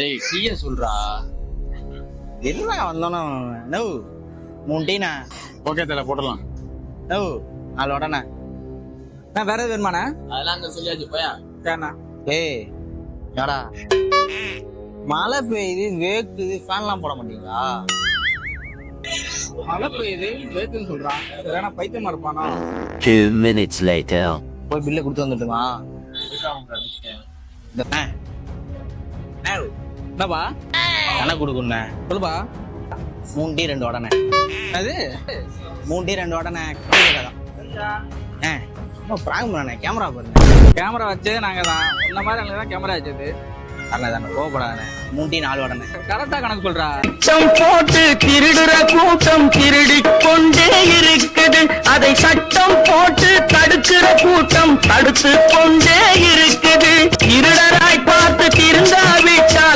ஏய் டீய சொல்றா. இல்ல வந்தோம் நோ 3 டீண்ணா. ஓகே தல போடலாம். நோ 4 வடைண்ணா. நான் வேற எது வேணுமாண்ணா? அதெல்லாம் அங்க சொல்லியாச்சு போயா. சரிண்ணா. ஏய் ஏடா மழை பெய்யுது வேக்குது ஃபேன்லாம் போட மாட்டீங்களா? மழை பெய்யுது வேக்குன்னு சொல்றான். வேணா பைத்தியமா இருப்பானா? 2 minutes later. போய் பில்லை கொடுத்து வந்துட்டுமா? என்னப்பா? கணக்கு கொடுக்குண்ணே. சொல்லுப்பா. 3 டீ 2 வடைண்ணே. அது 3 டீ 2 வடைண்ணே. பிராங்க் பண்ணண்ணே. கேமரா பாருங்க. கேமரா வச்சு நாங்க தான் இந்த மாதிரி அங்கே தான் கேமரா வச்சது. தானே கோவப்படாதானே. 3 டீ 4 வடைண்ணே. கரெக்டா கணக்கு சொல்றா. போட்டு திருடுற கூட்டம் திருடிக் கொண்டே இருக்குது. அதை சட்டம் போட்டு தடுக்கிற கூட்டம் தடுத்து கொண்டே இருக்குது. திருடராய் பார்த்து திருந்தாவிட்டால்